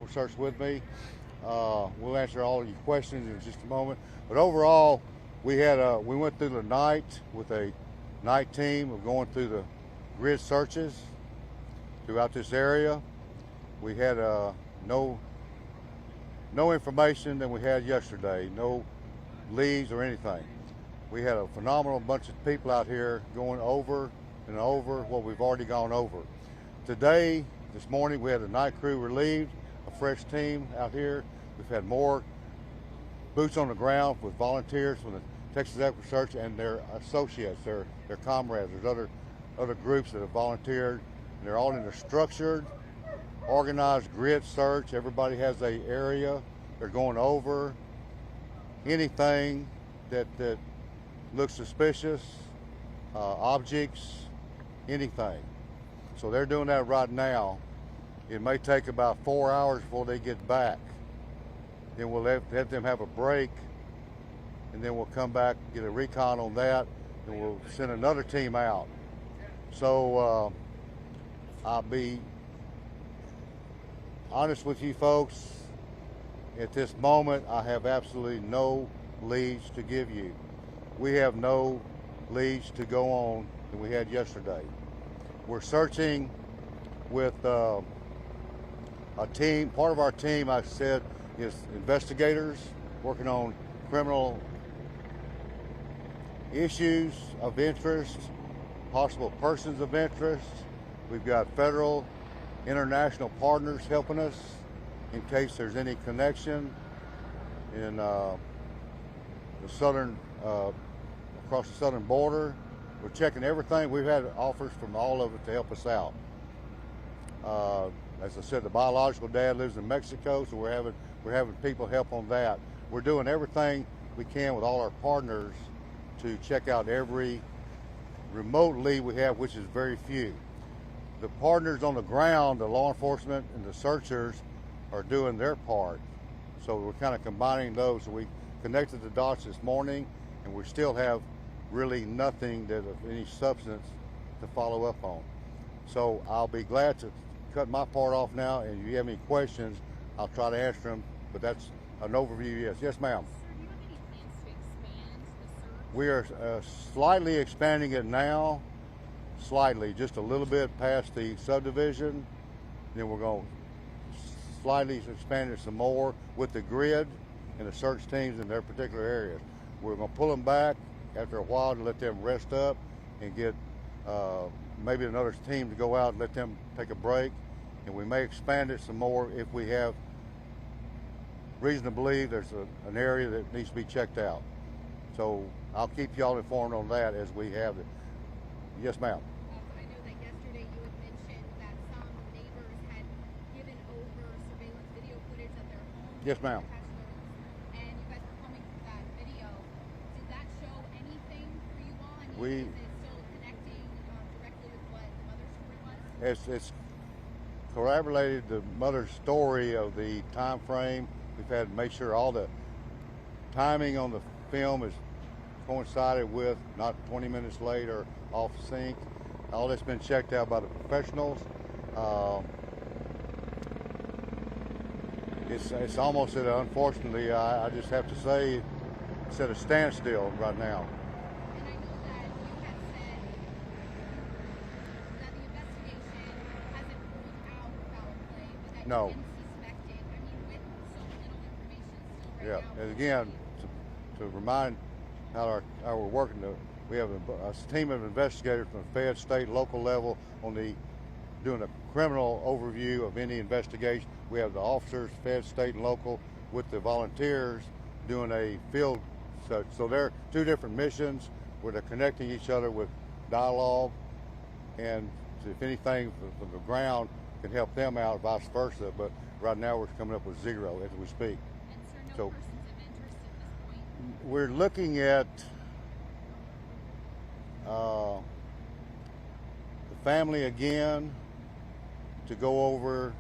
Equusearch with me. We'll answer all of your questions in just a moment. But overall, we went through the night with a night team of going through the grid searches throughout this area. We had no information than we had yesterday, no leads or anything. We had a phenomenal bunch of people out here going over and over what we've already gone over. Today, this morning, we had a night crew relieved, a fresh team out here. We've had more boots on the ground with volunteers from the Texas Equusearch and their associates, their comrades. There's other groups that have volunteered, and they're all in a structured, organized grid search. Everybody has a area. They're going over anything that looks suspicious, objects, anything. So they're doing that right now. It may take about 4 hours before they get back. Then we'll let them have a break, and then we'll come back, get a recon on that, and we'll send another team out. So I'll be honest with you folks. At this moment, I have absolutely no leads to give you. We have no leads to go on than we had yesterday. We're searching with a team. Part of our team, I said, is investigators working on criminal issues of interest, possible persons of interest. We've got federal, international partners helping us in case there's any connection in the southern, across the southern border. We're checking everything. We've had offers from all of it to help us out. As I said, the biological dad lives in Mexico, so we're having people help on that. We're doing everything we can with all our partners to check out every remote lead we have, which is very few. The partners on the ground, the law enforcement and the searchers, are doing their part. So we're kind of combining those. So we connected the dots this morning, and we still have really nothing that of any substance to follow up on. So I'll be glad to cut my part off now, and if you have any questions, I'll try to answer them. But that's an overview. Yes, ma'am. Sir, do you have any plans to expand the search? We are slightly expanding it now, slightly, just a little bit past the subdivision. Then we're going to slightly expand it some more with the grid and the search teams in their particular areas. We're going to pull them back after a while to let them rest up and get maybe another team to go out and let them take a break. And we may expand it some more if we have reason to believe there's an area that needs to be checked out. So I'll keep y'all informed on that as we have it. Yes, ma'am. I know that yesterday you had mentioned that some neighbors had given over surveillance video footage of their homes. Yes, ma'am. And you guys were coming through that video. Did that show anything for you all? I We mean, is it still connecting directly with what the mother's story was? it's corroborated the mother's story of the time frame. We've had to make sure all the timing on the film is coincided with, not 20 minutes late or off sync. All that's been checked out by the professionals. It's almost unfortunately, I just have to say, it's at a standstill right now. And I know that you had said that the investigation hasn't ruled out foul play, but that No. you didn't suspect it. I mean, with so little information still Yeah, right now. and again, to remind how we're working, we have a team of investigators from the fed, state, local level doing a criminal overview of any investigation. We have the officers, fed, state, and local, with the volunteers doing a field search. So they're two different missions where they're connecting each other with dialogue, and if anything from the ground can help them out, vice versa. But right now we're coming up with zero as we speak. And sir, no So persons of interest at this point. we're looking at the family again to go over.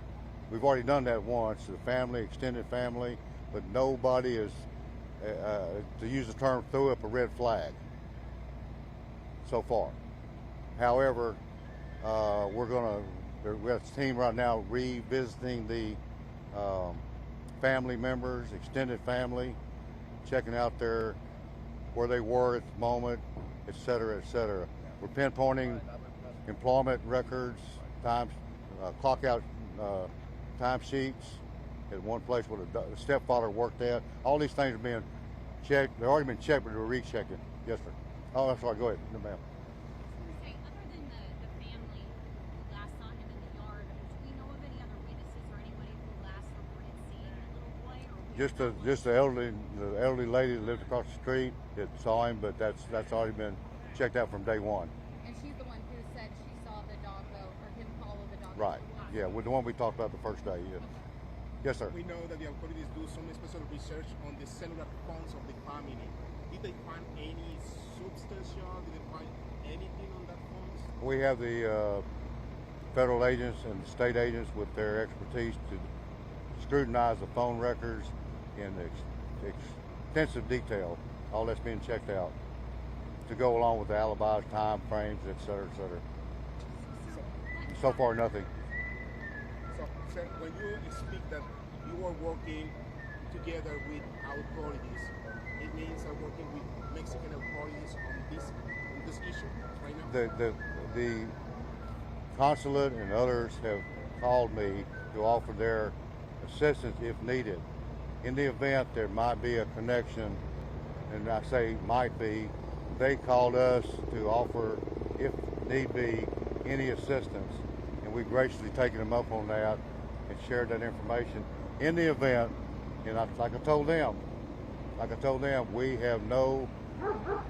We've already done that once, the family, extended family, but nobody is, to use the term, threw up a red flag so far. However, we have a team right now revisiting the family members, extended family, checking out where they were at the moment, et cetera, et cetera. We're pinpointing employment records, clock out time sheets at one place where the stepfather worked at. All these things are being checked. They've already been checked, but we're rechecking. Yes, sir. Oh, I'm sorry. Go ahead, no, ma'am. Other than the family who last saw him in the yard, do we know of any other witnesses or anybody who last reported seeing the little boy? Or Just the elderly lady that lived across the street that saw him, but that's already been checked out from day one. And she's the one who said she saw the dog go, or him follow the dog. Right. Yeah, with the one we talked about the first day. Yeah. Yes, sir. We know that the authorities do some special research on the cellular phones of the family. Did they find any substantial? Did they find anything on that phones? We have the federal agents and the state agents with their expertise to scrutinize the phone records in extensive detail. All that's being checked out to go along with the alibis, time frames, et cetera, et cetera. So far, nothing. So, sir, when you speak that you are working together with authorities, it means are working with Mexican authorities on this issue right now? The consulate and others have called me to offer their assistance if needed. In the event there might be a connection, and I say might be, they called us to offer, if need be, any assistance, and we've graciously taken them up on that and shared that information. In the event, and like I told them, we have no,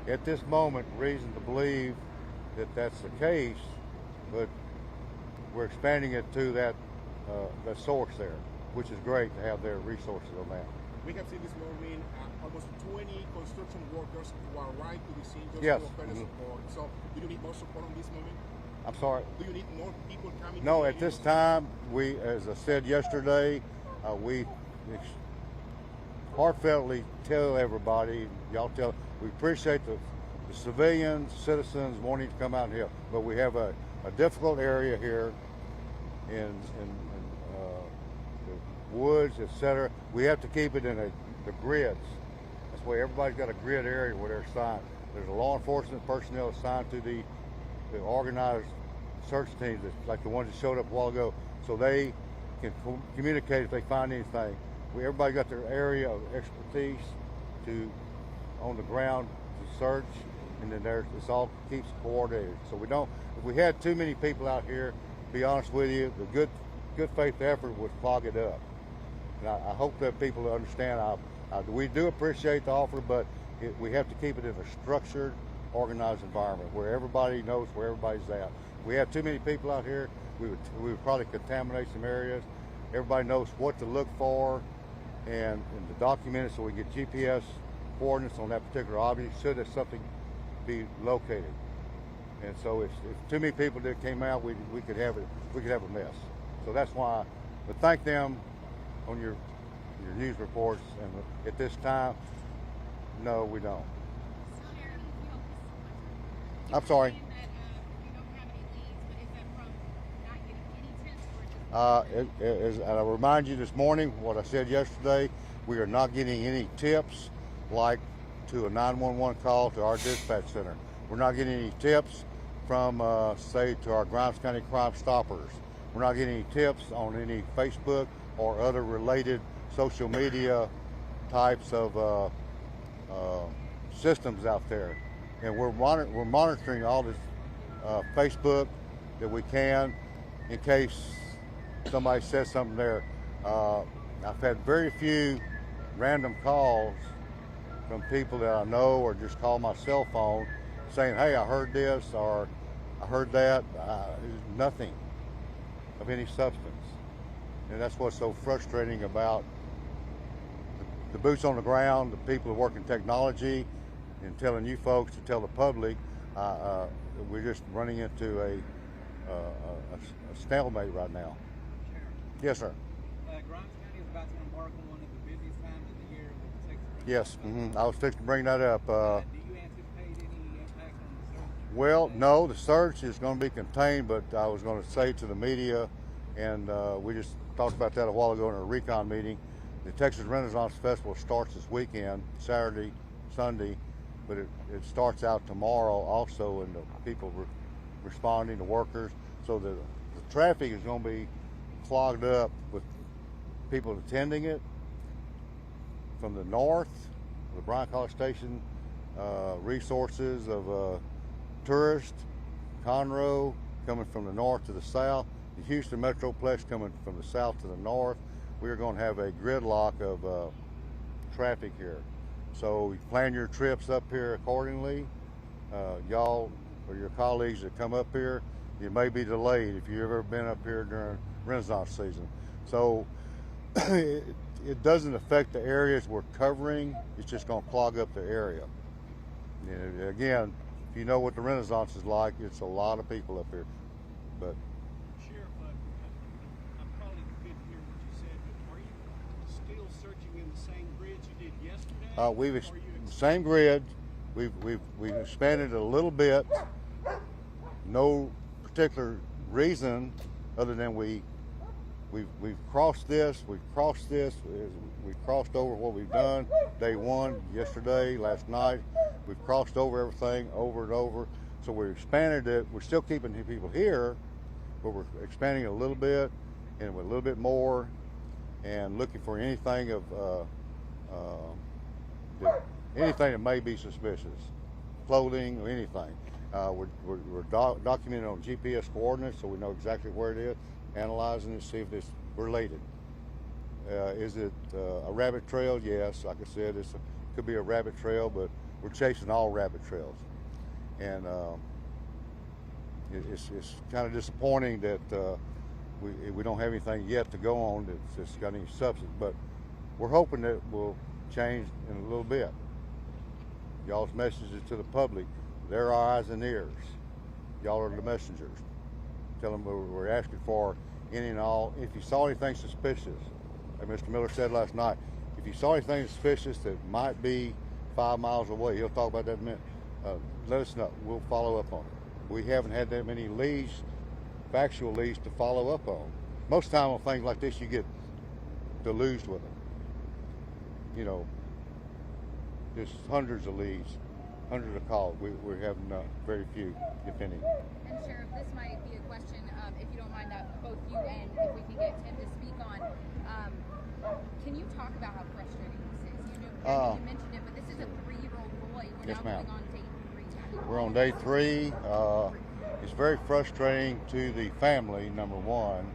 at this moment, reason to believe that that's the case, but we're expanding it to that source there, which is great to have their resources on that. We have seen this morning almost 20 construction workers who are right to the scene just Yes. to offer support. So, do you need more support on this moment? I'm sorry. Do you need more people coming? No, to at this time, we, as I said yesterday, we heartfeltly tell everybody, we appreciate the civilians, citizens wanting to come out and help, but we have a difficult area here in the woods, etc. We have to keep it in the grids. That's why everybody's got a grid area where they're assigned. There's a law enforcement personnel assigned to the organized search teams, like the ones that showed up a while ago, so they can communicate if they find anything. Everybody got their area of expertise on the ground to search, and then it's all keeps coordinated. So we don't. If we had too many people out here, to be honest with you, the good faith effort would clog it up. And I hope that people understand. We do appreciate the offer, but we have to keep it in a structured, organized environment where everybody knows where everybody's at. If we have too many people out here, we would probably contaminate some areas. Everybody knows what to look for and to document it so we get GPS coordinates on that particular object should there something be located. And so if too many people that came out, we could have a mess. So that's why. But thank them on your news reports. And at this time, no, we don't. I'm sorry. As I remind you this morning, what I said yesterday, we are not getting any tips like to a 911 call to our dispatch center. We're not getting any tips from, say, to our Grimes County Crime Stoppers. We're not getting any tips on any Facebook or other related social media types of systems out there. And we're monitoring all this Facebook that we can in case somebody says something there. I've had very few random calls from people that I know or just call my cell phone saying, hey, I heard this or I heard that. Nothing of any substance. And that's what's so frustrating about the boots on the ground, the people who work in technology, and telling you folks to tell the public. We're just running into a stalemate right now. Yes, sir. Grimes County is about to embark on one of the busiest times of the year with the Texas. Yes, I was fixing to bring that up. Do you anticipate any impact on the search? Well, no, the search is going to be contained, but I was going to say to the media, and we just talked about that a while ago in a recon meeting. The Texas Renaissance Festival starts this weekend, Saturday, Sunday, but it starts out tomorrow also, and the people responding, the workers. So the traffic is going to be clogged up with people attending it from the north, the Bryan College Station, resources of tourists, Conroe coming from the north to the south, the Houston Metroplex coming from the south to the north. We are going to have a gridlock of traffic here. So you plan your trips up here accordingly. Y'all or your colleagues that come up here, you may be delayed if you've ever been up here during Renaissance season. So it doesn't affect the areas we're covering. It's just going to clog up the area. And again, if you know what the Renaissance is like, it's a lot of people up here. But Sheriff, I probably couldn't hear what you said, but are you still searching in the same grid you did yesterday? Same grid. We've expanded it a little bit. No particular reason other than we've crossed this. We've crossed over what we've done day one, yesterday, last night. We've crossed over everything over and over. So we've expanded it. We're still keeping people here, but we're expanding it a little bit and with a little bit more, and looking for anything anything that may be suspicious, clothing or anything. We're documenting on GPS coordinates so we know exactly where it is, analyzing it, see if it's related. Is it a rabbit trail? Yes, like I said, it could be a rabbit trail, but we're chasing all rabbit trails. And it's kind of disappointing that we don't have anything yet to go on that's got any substance, but we're hoping that will change in a little bit. Y'all's messages to the public, they're our eyes and ears. Y'all are the messengers. Tell them we're asking for any and all. If you saw anything suspicious, like Mr. Miller said last night, if you saw anything suspicious that might be 5 miles away, he'll talk about that in a minute, let us know. We'll follow up on it. We haven't had that many leads, factual leads to follow up on. Most of the time on things like this, you get deluged with them. You know, there's hundreds of leads, hundreds of calls. We're having very few, if any. And Sheriff, this might be a question, if you don't mind, that both you and if we can get Tim to speak on. Can you talk about how frustrating this is? You mentioned it, but this is a 3-year-old boy. We're Yes, now ma'am. going on day 3. We're on day 3. It's very frustrating to the family, number one,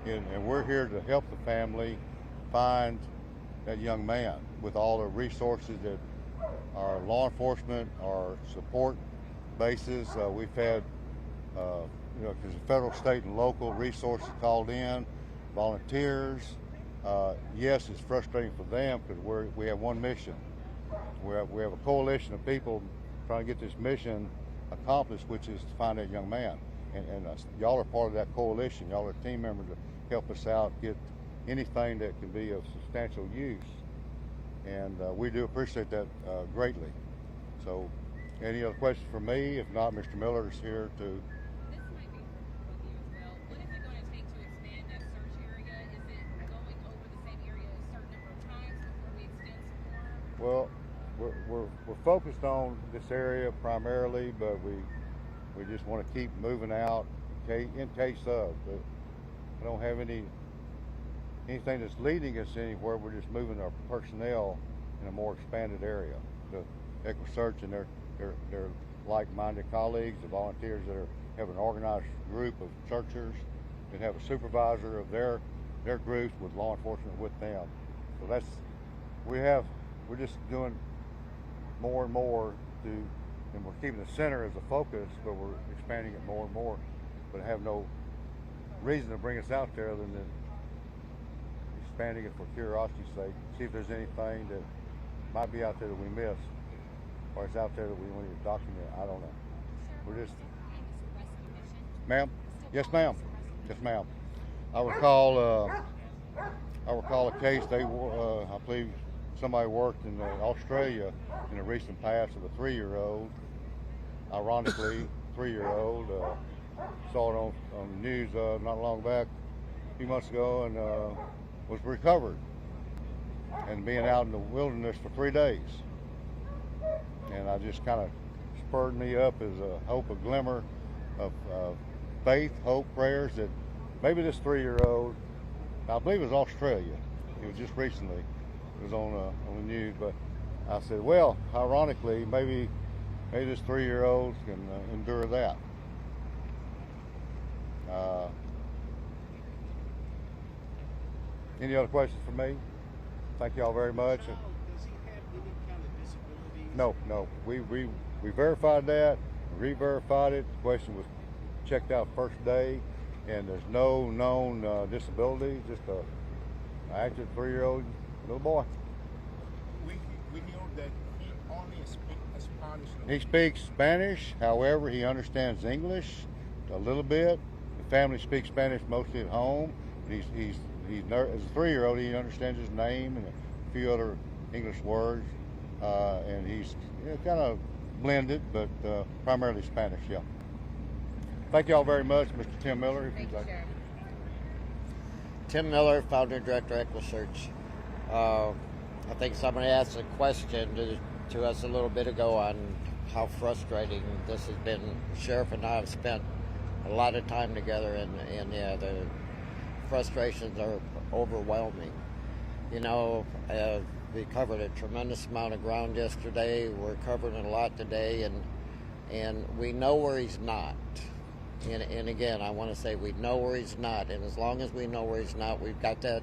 and we're here to help the family find that young man with all the resources that our law enforcement, our support bases. We've had, because the federal, state, and local resources called in, volunteers. Yes, it's frustrating for them because we have one mission. We have a coalition of people trying to get this mission accomplished, which is to find that young man. And y'all are part of that coalition. Y'all are team members to help us out, get anything that can be of substantial use. And we do appreciate that greatly. So, any other questions for me? If not, Mr. Miller is here to. This might be for both of you as well. What is it going to take to expand that search area? Is it going over the same area a certain number of times before we extend some more? Well, we're focused on this area primarily, but we just want to keep moving out in case of. But I don't have anything that's leading us anywhere. We're just moving our personnel in a more expanded area. The Equusearch and their like-minded colleagues, the volunteers that have an organized group of searchers that have a supervisor of their groups with law enforcement with them. So we're just doing more and more and we're keeping the center as a focus, but we're expanding it more and more. But I have no reason to bring us out there other than expanding it for curiosity's sake. See if there's anything that might be out there that we missed, or it's out there that we want to document. I don't know. We're just, ma'am. Yes, ma'am. Yes, ma'am. I recall a case. I believe somebody worked in Australia in the recent past of a 3-year-old. Ironically, 3-year-old. Saw it on the news not long back. few months ago and was recovered, and being out in the wilderness for 3 days. And I just kind of spurred me up as a hope, a glimmer of faith, hope, prayers that maybe this 3-year-old, I believe it was Australia, it was just recently, it was on the news, but I said, well, ironically, maybe this 3-year-old can endure that. Any other questions for me? Thank y'all very much. Child, does he have any kind of disability? No. We verified that, re-verified it. The question was checked out first day, and there's no known disability. Just a active 3-year-old little boy. We hear that he only speaks Spanish. He speaks Spanish. However, he understands English a little bit. The family speaks Spanish mostly at home. He's as a 3-year-old, he understands his name and a few other English words, and he's kind of blended, but primarily Spanish. Yeah. Thank you all very much, Mr. Tim Miller. If Thank you'd you, like. Sheriff. Tim Miller, founder and director, Equusearch. I think somebody asked a question to us a little bit ago on how frustrating this has been. The sheriff and I have spent a lot of time together, and yeah, the frustrations are overwhelming. You know, we covered a tremendous amount of ground yesterday. We're covering a lot today, and we know where he's not. And again, I want to say we know where he's not, and as long as we know where he's not, we've got that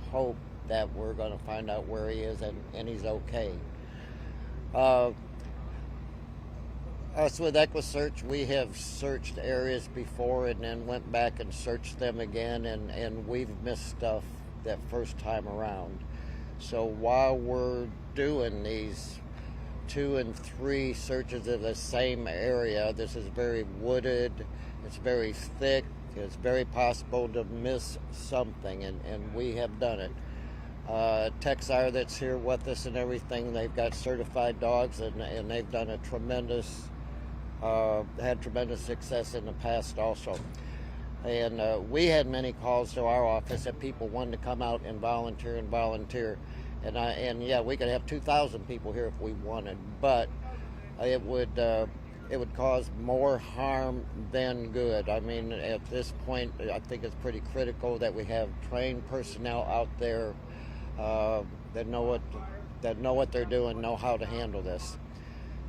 hope that we're going to find out where he is and he's okay. Us with Equusearch, we have searched areas before and then went back and searched them again, and we've missed stuff that first time around. So while we're doing these 2 and 3 searches of the same area, this is very wooded, it's very thick, it's very possible to miss something, and we have done it. Texar that's here with us and everything, they've got certified dogs, and they've done a tremendous had tremendous success in the past also. And we had many calls to our office that people wanted to come out and volunteer. And yeah, we could have 2,000 people here if we wanted, but it would cause more harm than good. I mean, at this point, I think it's pretty critical that we have trained personnel out there that know what they're doing, know how to handle this.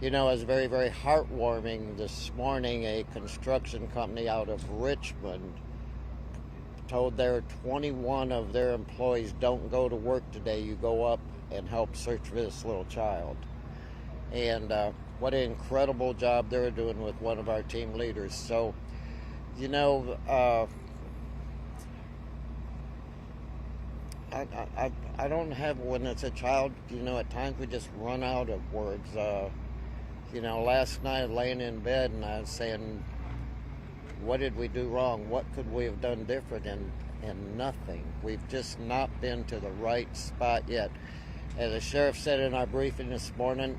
You know, it's very, very heartwarming. This morning, a construction company out of Richmond told their 21 of their employees, don't go to work today, you go up and help search for this little child. And what an incredible job they're doing with one of our team leaders. So, you know, I don't have, when it's a child, you know, at times we just run out of words. You know, last night laying in bed and I was saying, what did we do wrong? What could we have done different? And nothing. We've just not been to the right spot yet. As the sheriff said in our briefing this morning,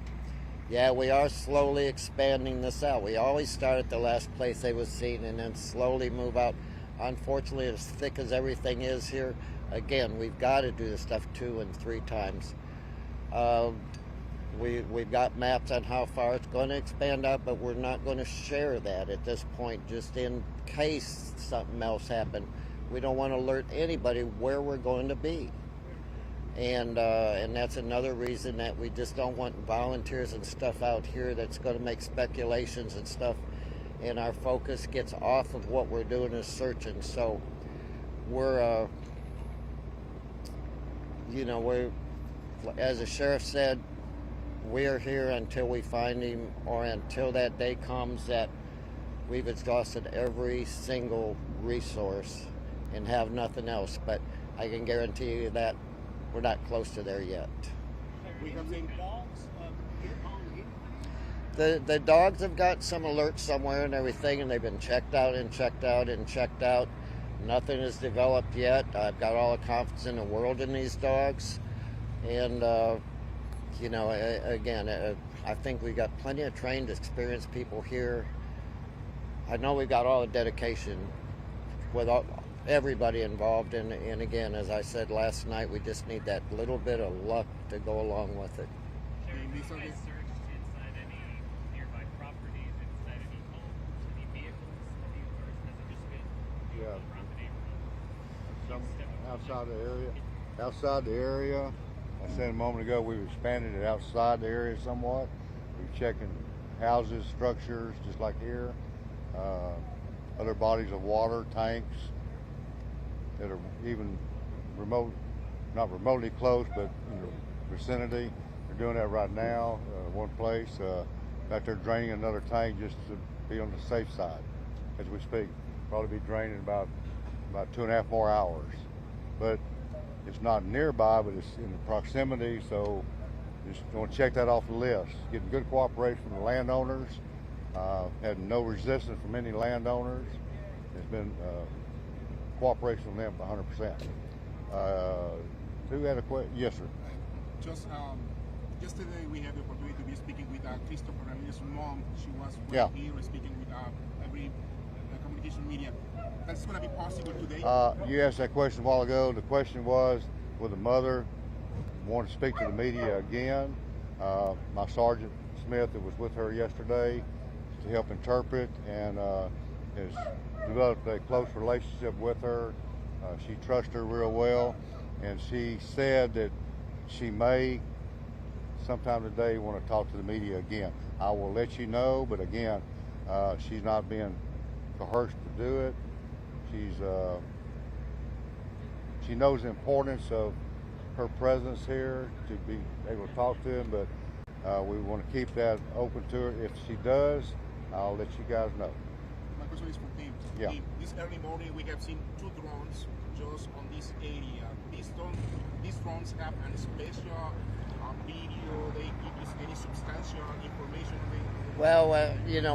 yeah, we are slowly expanding this out. We always start at the last place they was seen and then slowly move out. Unfortunately, as thick as everything is here, again, we've got to do this stuff 2 and 3 times. We've got maps on how far it's going to expand out, but we're not going to share that at this point, just in case something else happened. We don't want to alert anybody where we're going to be. And that's another reason that we just don't want volunteers and stuff out here that's going to make speculations and stuff, and our focus gets off of what we're doing is searching. So we're, you know, we're, as the sheriff said, we're here until we find him, or until that day comes that we've exhausted every single resource and have nothing else. But I can guarantee you that we're not close to there yet. We have seen dogs hit on anything? The dogs have got some alerts somewhere and everything, and they've been checked out and checked out and checked out. Nothing is developed yet. I've got all the confidence in the world in these dogs, and you know, again, I think we've got plenty of trained, experienced people here. I know we've got all the dedication with everybody involved, and again, as I said last night, we just need that little bit of luck to go along with it. Sheriff, have you guys searched inside any nearby properties, inside any homes, any vehicles? Have you, or has it just been Yeah. around the neighborhood? Some outside the area. Outside the area, I said a moment ago, we've expanded it outside the area somewhat. We're checking houses, structures, just like here, other bodies of water, tanks that are even not remotely close, but in the vicinity. We're doing that right now. One place, out there draining another tank just to be on the safe side as we speak. Probably be draining about 2.5 more hours. But it's not nearby, but it's in proximity, so just going to check that off the list. Getting good cooperation from the landowners. Had no resistance from any landowners. There's been cooperation from them 100%. Who had a question? Yes, sir. Just yesterday we had the opportunity to be speaking with Christopher Ramirez's mom. She was Yeah. here speaking with every communication media. That's going to be possible today. You asked that question a while ago. The question was, will the mother want to speak to the media again? My Sergeant Smith, that was with her yesterday to help interpret, and has developed a close relationship with her. She trusts her real well, and she said that she may sometime today want to talk to the media again. I will let you know, but again, she's not being coerced to do it. She knows the importance of her presence here to be able to talk to him, but we want to keep that open to her. If she does, I'll let you guys know. My question is for Tim. Yeah. Tim, this early morning we have seen 2 drones just on this area. These drones have a special video. They give us any substantial information on it. Well,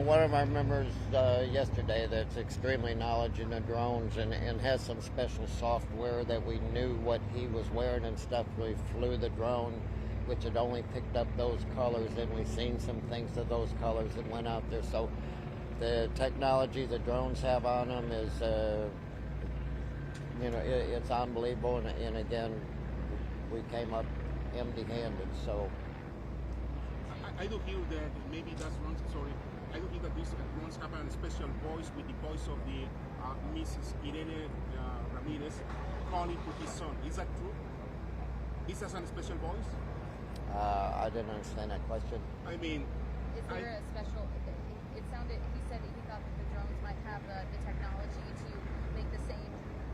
one of our members yesterday that's extremely knowledgeable in the drones and has some special software that we knew what he was wearing and stuff. We flew the drone, which had only picked up those colors, and we've seen some things of those colors and went out there. So the technology the drones have on them is, it's unbelievable. And again, we came up empty-handed. So I do hear that maybe that's wrong. Sorry, I do hear that these drones have a special voice with the voice of the Mrs. Irene Ramirez calling to his son. Is that true? This has a special voice? I didn't understand that question. I mean, Is there a special? It sounded. He said that he thought that the drones might have the technology to make the same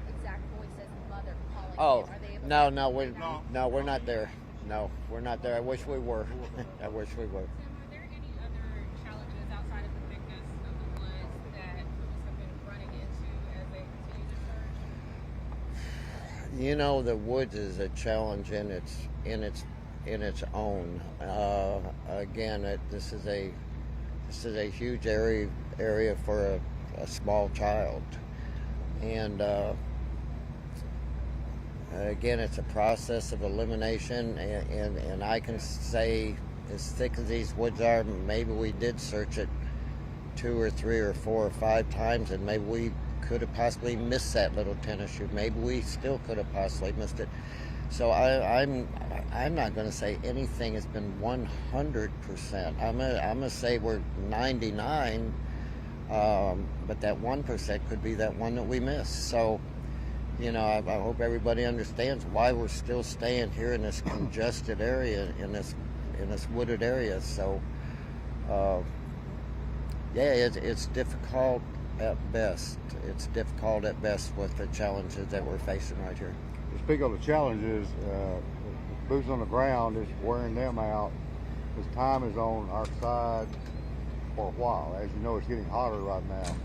exact voice as the mother calling. Oh, him. Are they able no, to no, do we're that? we're not there. No, we're not there. I wish we were. I wish we were. Tim, are there any other challenges outside of the thickness of the woods that police have been running into as they continue to search? The woods is a challenge in its own. Again, this is a huge area for a small child, and again, it's a process of elimination, and I can say, as thick as these woods are, maybe we did search it 2 or 3 or 4 or 5 times, and maybe we could have possibly missed that little tennis shoe. Maybe we still could have possibly missed it. So I'm not going to say anything has been 100%. I'm gonna say we're 99, but that 1% could be that one that we missed. So, I hope everybody understands why we're still staying here in this congested area, in this wooded area. So, it's difficult at best. It's difficult at best with the challenges that we're facing right here. To speak on the challenges, boots on the ground is wearing them out. Because time is on our side for a while. As you know, it's getting hotter right now.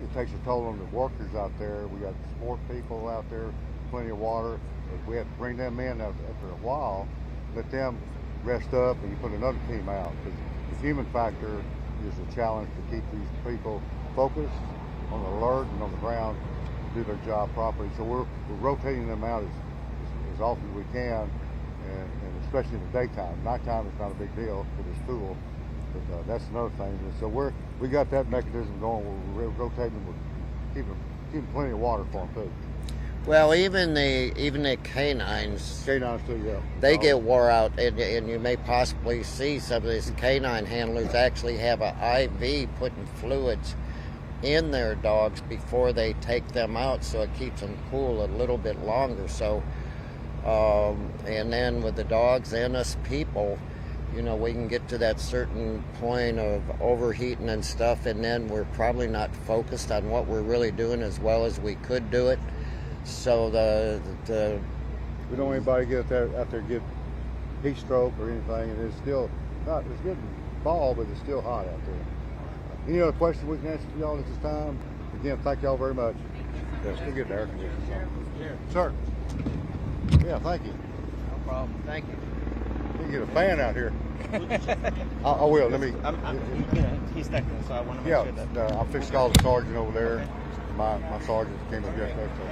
It takes a toll on the workers out there. We got sport people out there, plenty of water. But we have to bring them in after a while, let them rest up, and you put another team out. Because the human factor is a challenge to keep these people focused, on alert, and on the ground to do their job properly. So we're rotating them out as often as we can, and especially in the daytime. Nighttime is not a big deal because it's cool. But that's another thing. And so we got that mechanism going. We're rotating them, keeping them keeping plenty of water for them too. Well, even the canines, Canines too, yeah. they get wore out, and you may possibly see some of these canine handlers actually have an IV putting fluids in their dogs before they take them out, so it keeps them cool a little bit longer. So, and then with the dogs and us people, you know, we can get to that certain point of overheating and stuff, and then we're probably not focused on what we're really doing as well as we could do it. So we don't want anybody to get out there get heat stroke or anything, and it's still not. It's getting fall, but it's still hot out there. Any other questions we can answer for y'all at this time? Again, thank y'all very much. Yeah, still get the air conditioning. Sir. Yeah, thank you. no problem. Thank you. You can get a fan out here. I will. Let me. He's technical, so I want to make Yeah, sure that. I fixed to call the sergeant over there. My sergeant came up yesterday. So